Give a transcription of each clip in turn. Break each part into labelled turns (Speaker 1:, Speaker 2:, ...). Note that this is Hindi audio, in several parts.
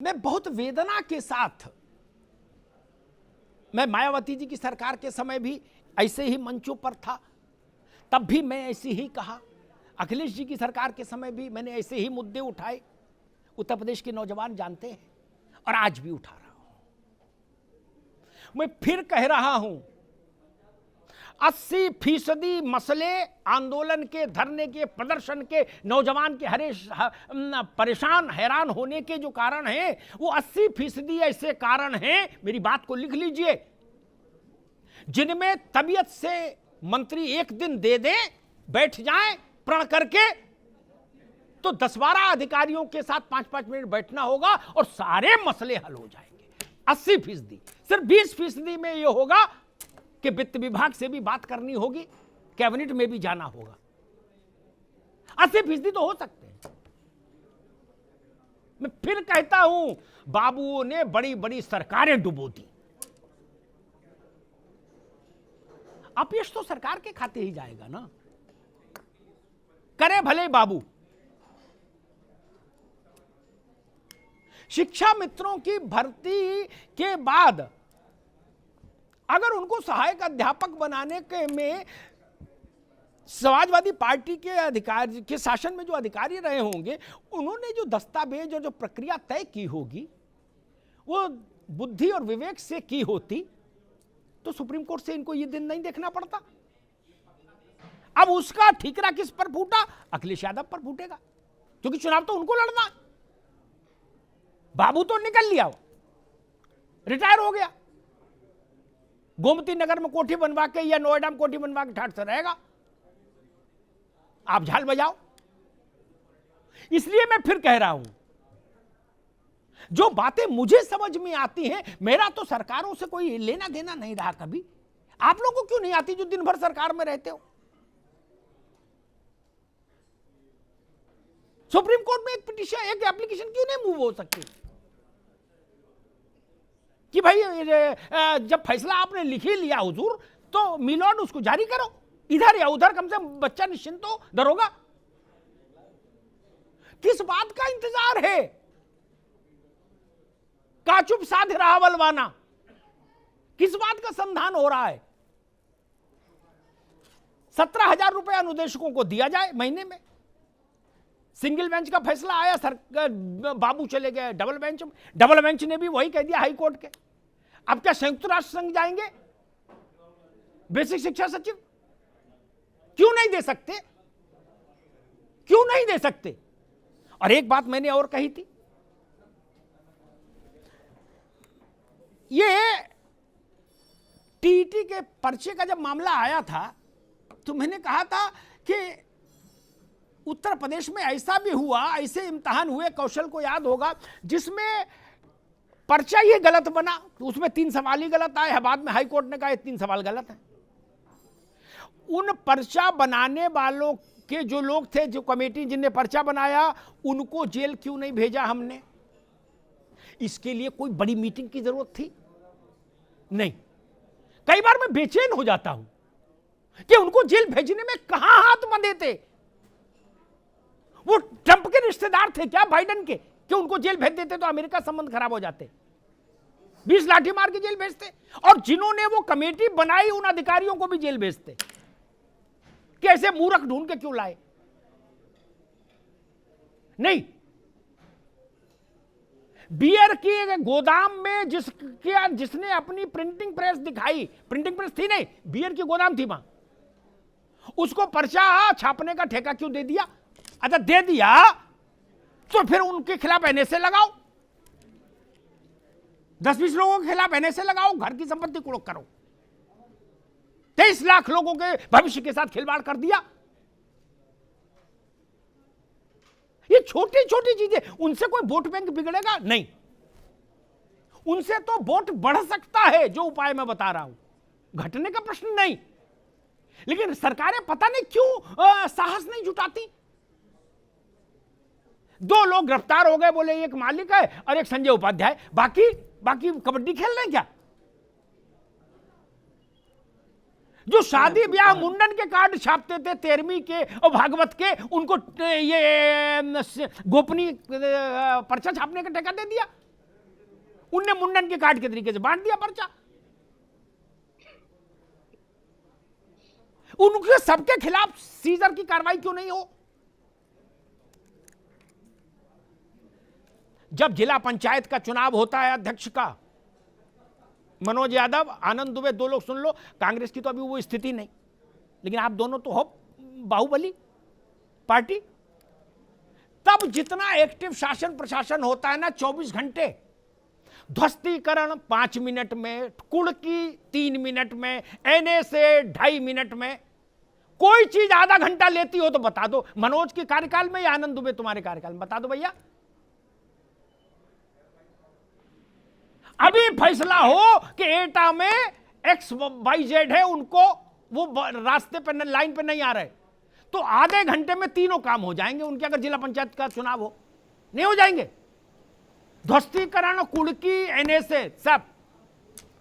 Speaker 1: मैं बहुत वेदना के साथ, मैं मायावती जी की सरकार के समय भी ऐसे ही मंचों पर था, तब भी मैं ऐसे ही कहा। अखिलेश जी की सरकार के समय भी मैंने ऐसे ही मुद्दे उठाए, उत्तर प्रदेश के नौजवान जानते हैं, और आज भी उठा रहा हूं। मैं फिर कह रहा हूं, 80% मसले आंदोलन के, धरने के, प्रदर्शन के, नौजवान के परेशान हैरान होने के जो कारण हैं, वो 80% ऐसे कारण हैं, मेरी बात को लिख लीजिए, जिनमें तबीयत से मंत्री एक दिन दे दें, बैठ जाएं प्रण करके, तो 10-12 अधिकारियों के साथ 5-5 मिनट बैठना होगा और सारे मसले हल हो जाएंगे। 80%। सिर्फ 20% में यह होगा कि वित्त विभाग से भी बात करनी होगी, कैबिनेट में भी जाना होगा। 80% तो हो सकते हैं। मैं फिर कहता हूं, बाबुओं ने बड़ी बड़ी सरकारें डुबो दी, अपयश तो सरकार के खाते ही जाएगा ना, करे भले बाबू। शिक्षा मित्रों की भर्ती के बाद अगर उनको सहायक अध्यापक बनाने के में समाजवादी पार्टी के अधिकारी के शासन में जो अधिकारी रहे होंगे, उन्होंने जो दस्तावेज और जो प्रक्रिया तय की होगी वो बुद्धि और विवेक से की होती, तो सुप्रीम कोर्ट से इनको ये दिन नहीं देखना पड़ता। अब उसका ठीकरा किस पर फूटा? अखिलेश यादव पर फूटेगा, क्योंकि चुनाव तो उनको लड़ना है। बाबू तो निकल लिया, रिटायर हो गया, गोमती नगर में कोठी बनवा के या नोएडा में कोठी बनवा के ठाठ से रहेगा। आप झाल बजाओ। इसलिए मैं फिर कह रहा हूं, जो बातें मुझे समझ में आती हैं, मेरा तो सरकारों से कोई लेना देना नहीं रहा कभी। आप लोगों को क्यों नहीं आती जो दिन भर सरकार में रहते हो? सुप्रीम कोर्ट में एक पिटीशन, एक एप्लीकेशन क्यों नहीं मूव हो सकती कि भाई जब फैसला आपने लिख ही लिया हुजूर, तो मिलॉर्ड उसको जारी करो, इधर या उधर, कम से कम बच्चा निश्चिंत हो, दरोगा। किस बात का इंतजार है? काचुप साध रहा बलवाना, किस बात का संधान हो रहा है? 17,000 रुपए अनुदेशकों को दिया जाए महीने में। सिंगल बेंच का फैसला आया, बाबू चले गए डबल बेंच में, डबल बेंच ने भी वही कह दिया हाई कोर्ट के। अब क्या संयुक्त राष्ट्र संघ जाएंगे बेसिक शिक्षा सचिव? क्यों नहीं दे सकते? क्यों नहीं दे सकते? और एक बात मैंने और कही थी, ये टीईटी के पर्चे का जब मामला आया था, तो मैंने कहा था कि उत्तर प्रदेश में ऐसा भी हुआ, ऐसे इम्तिहान हुए, कौशल को याद होगा, जिसमें पर्चा ही गलत बना, तो उसमें 3 सवाल ही गलत आए हैं। बाद में हाई कोर्ट ने कहा ये 3 सवाल गलत है। उन पर्चा बनाने वालों के जो लोग थे, जो कमेटी जिनने पर्चा बनाया, उनको जेल क्यों नहीं भेजा हमने? इसके लिए कोई बड़ी मीटिंग की जरूरत थी? नहीं। कई बार मैं बेचैन हो जाता हूं कि उनको जेल भेजने में कहां हाथ बंधे थे। वो ट्रंप के रिश्तेदार थे क्या बाइडेन के, कि उनको जेल भेज देते तो अमेरिका संबंध खराब हो जाते? 20 लाठी मार के जेल भेजते, और जिन्होंने वो कमेटी बनाई उन अधिकारियों को भी जेल भेजते। कैसे मूर्ख ढूंढ के क्यों लाए? नहीं। बियर की गोदाम में जिसने अपनी प्रिंटिंग प्रेस दिखाई, प्रिंटिंग प्रेस थी नहीं, बियर की गोदाम थी वहां, उसको पर्चा छापने का ठेका क्यों दे दिया? अच्छा दे दिया तो फिर उनके खिलाफ एनएसए लगाओ, 10-20 लोगों के खिलाफ एनएसए लगाओ, घर की संपत्ति कुड़क करो। 23 लाख लोगों के भविष्य के साथ खिलवाड़ कर दिया। ये छोटी छोटी चीजें, उनसे कोई वोट बैंक बिगड़ेगा? नहीं। उनसे तो वोट बढ़ सकता है, जो उपाय मैं बता रहा हूं, घटने का प्रश्न नहीं। लेकिन सरकारें पता नहीं क्यों साहस नहीं जुटाती। 2 लोग गिरफ्तार हो गए, बोले एक मालिक है और एक संजय उपाध्याय, बाकी कबड्डी खेल रहे क्या? जो शादी ब्याह मुंडन के कार्ड छापते थे 13वीं के और भागवत के, उनको ये गोपनीय पर्चा छापने का ठेका दे दिया। उनने मुंडन के कार्ड के तरीके से बांट दिया पर्चा। उनके सबके खिलाफ सीजर की कार्रवाई क्यों नहीं हो? जब जिला पंचायत का चुनाव होता है अध्यक्ष का, मनोज यादव, आनंद दुबे, दो लोग सुन लो, कांग्रेस की तो अभी वो स्थिति नहीं, लेकिन आप दोनों तो हो बाहुबली पार्टी। तब जितना एक्टिव शासन प्रशासन होता है ना, 24 घंटे, ध्वस्तीकरण 5 मिनट में, कुड़की 3 मिनट में, एनएसए 2.5 मिनट में, कोई चीज आधा घंटा लेती हो तो बता दो। मनोज के कार्यकाल में या आनंद दुबे तुम्हारे कार्यकाल में, बता दो भैया। अभी फैसला हो कि एटा में XYZ है, उनको वो रास्ते पर लाइन पे नहीं आ रहे, तो आधे घंटे में तीनों काम हो जाएंगे उनके। अगर जिला पंचायत का चुनाव हो, नहीं हो जाएंगे? ध्वस्तीकरण, कुड़की, एनएसए, सब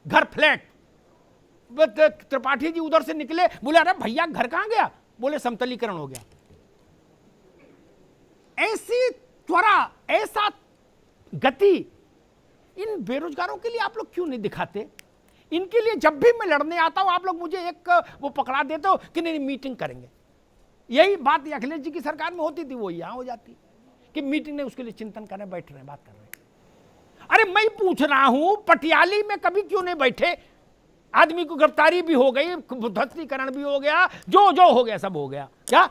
Speaker 1: घर फ्लैट। त्रिपाठी जी उधर से निकले, बोले अरे भैया घर कहां गया? बोले समतलीकरण हो गया। ऐसी त्वरा, ऐसा गति इन बेरोजगारों के लिए आप लोग क्यों नहीं दिखाते? इनके लिए जब भी मैं लड़ने आता हूं, आप लोग मुझे एक वो पकड़ा देते हो कि नहीं मीटिंग करेंगे। यही बात अखिलेश जी की सरकार में होती थी, वो यहां हो जाती कि मीटिंग नहीं, उसके लिए चिंतन कर रहे हैं, बैठ रहे हैं, बात कर रहे हैं। अरे मैं पूछ रहा हूं, पटियाली में कभी क्यों नहीं बैठे? आदमी को गिरफ्तारी भी हो गई, ध्वस्तीकरण भी हो गया, जो जो हो गया सब हो गया, क्या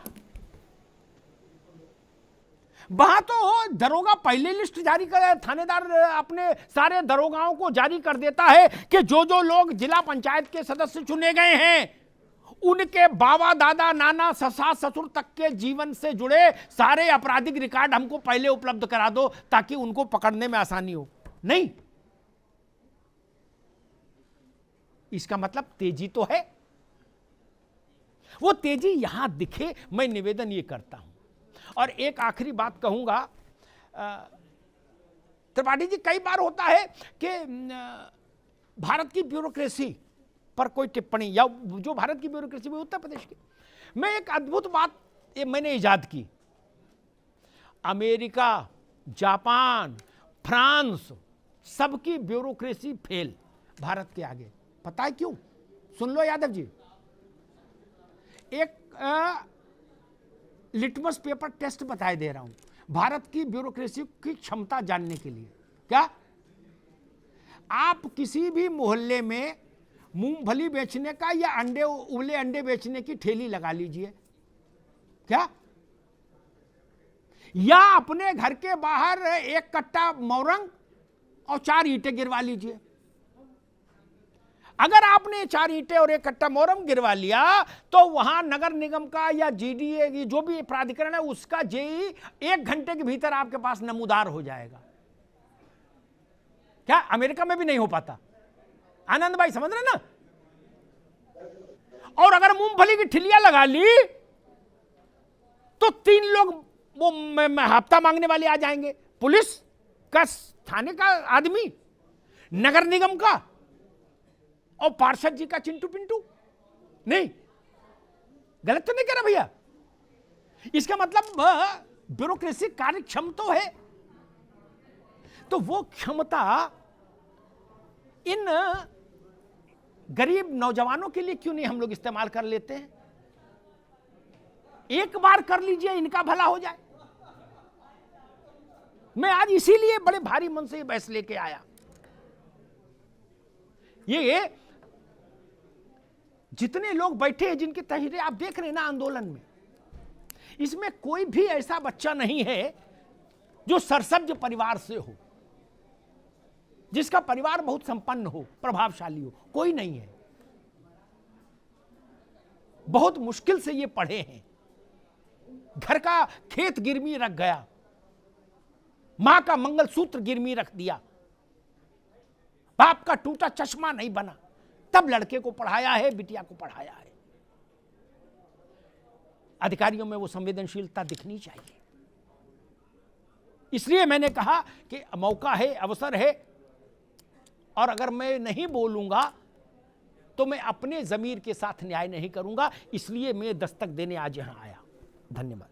Speaker 1: वहां तो दरोगा पहले लिस्ट जारी कर, थानेदार अपने सारे दरोगाओं को जारी कर देता है कि जो जो लोग जिला पंचायत के सदस्य चुने गए हैं, उनके बाबा, दादा, नाना, ससुर, ससुर तक के जीवन से जुड़े सारे आपराधिक रिकॉर्ड हमको पहले उपलब्ध करा दो, ताकि उनको पकड़ने में आसानी हो। नहीं, इसका मतलब तेजी तो है, वो तेजी यहां दिखे, मैं निवेदन ये करता हूं। और एक आखिरी बात कहूंगा, त्रिपाठी जी, कई बार होता है कि भारत की ब्यूरोक्रेसी पर कोई टिप्पणी, या जो भारत की ब्यूरोक्रेसी में उत्तर प्रदेश की, मैं एक अद्भुत बात ये मैंने इजाद की। अमेरिका, जापान, फ्रांस, सबकी ब्यूरोक्रेसी फेल भारत के आगे। पता है क्यों? सुन लो यादव जी, एक लिटमस पेपर टेस्ट बताए दे रहा हूं भारत की ब्यूरोक्रेसी की क्षमता जानने के लिए। क्या आप किसी भी मोहल्ले में मूंगफली बेचने का या अंडे, उबले अंडे बेचने की ठेली लगा लीजिए, क्या, या अपने घर के बाहर 1 कट्टा मोरंग और 4 ईंटें गिरवा लीजिए। अगर आपने 4 ईंटें और 1 कट्टा मोरंग गिरवा लिया, तो वहां नगर निगम का या जीडीए जो भी प्राधिकरण है उसका जेई 1 घंटे के भीतर आपके पास नमूदार हो जाएगा। क्या अमेरिका में भी नहीं हो पाता? आनंद भाई समझ रहे ना? और अगर मूंगफली की ठिलियां लगा ली तो 3 लोग वो हफ्ता मांगने वाले आ जाएंगे, पुलिस का, थाने का आदमी, नगर निगम का, और पार्षद जी का चिंटू पिंटू। नहीं, गलत तो नहीं कह रहा भैया? इसका मतलब ब्यूरोक्रेसी कार्यक्षम तो है, तो वो क्षमता इन गरीब नौजवानों के लिए क्यों नहीं हम लोग इस्तेमाल कर लेते हैं? एक बार कर लीजिए, इनका भला हो जाए। मैं आज इसीलिए बड़े भारी मन से ये बहस लेके आया। ये जितने लोग बैठे हैं, जिनकी तहरीरें आप देख रहे हैं ना आंदोलन में, इसमें कोई भी ऐसा बच्चा नहीं है जो सरसब्ज परिवार से हो, जिसका परिवार बहुत संपन्न हो, प्रभावशाली हो, कोई नहीं है। बहुत मुश्किल से ये पढ़े हैं, घर का खेत गिरवी रख गया, मां का मंगलसूत्र गिरवी रख दिया, बाप का टूटा चश्मा नहीं बना, तब लड़के को पढ़ाया है, बिटिया को पढ़ाया है। अधिकारियों में वो संवेदनशीलता दिखनी चाहिए। इसलिए मैंने कहा कि मौका है, अवसर है, और अगर मैं नहीं बोलूंगा तो मैं अपने जमीर के साथ न्याय नहीं करूंगा। इसलिए मैं दस्तक देने आज यहां आया। धन्यवाद।